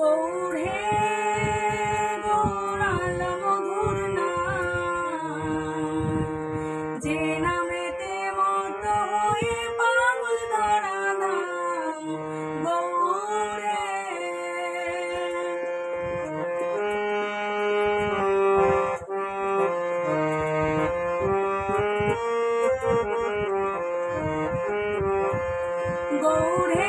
গৌর হে গৌরাল মধুর নাম, যে নামেতে মত হয়ে পাগল ধরা নাম। গৌর হে গৌর হে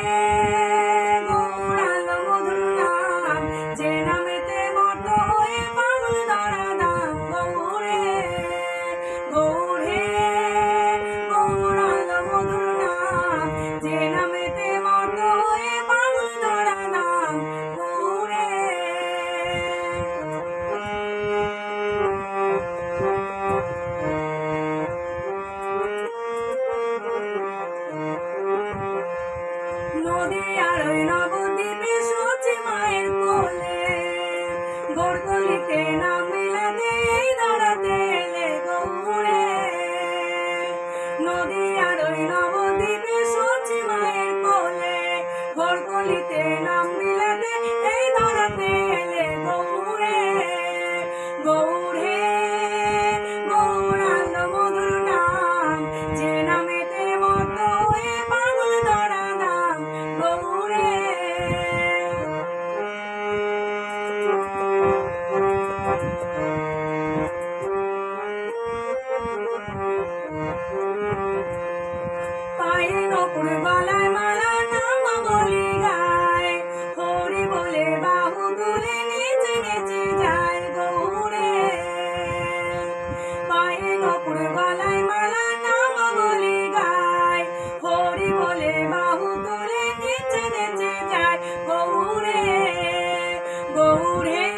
নদী আর ওই নবদ্বীপে সচি মায়ের কোলে, গড়গলিতে নাম মিলাতে এই দাঁড়াতে এলে গৌরে। নদী আর ওই নবদ্বীপে সচি মায়ের কোলে, গড়গলিতে নাম মিলাতে এই দাঁড়াতে এলে গৌরে। গৌর হে গৌরাল মধুর নাম, যে নামেতে মত হয়ে পাগল ধরা নাম। গৌরে পায়ে নকুর গলায় মালা নাম বলি গায়, হরি বলে বাহু তুলে নিচে নিচে যায়। গৌরে পায়ে নকুর গলায় মালা নাম বলি গায়, হরি বলে বাহু তুলে নিচে নিচে যায়। গৌরে গৌর হে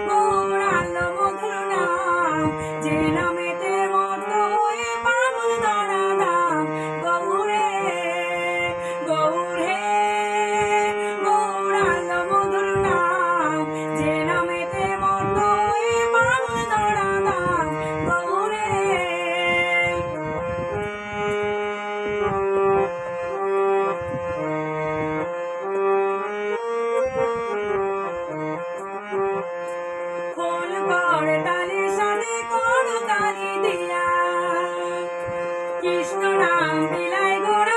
গৌরাল মধুর নাম, যে নামেতে মত হয়ে পাগল ধরা নাম। গৌরে গৌর হে গৌরাল মধুর নাম, যে নামেতে মত হয়ে পাগল ধরা নাম। গৌরে খোল কর তালি সাথে কর তালি দিয়া, কৃষ্ণ নাম বিলাই গোরা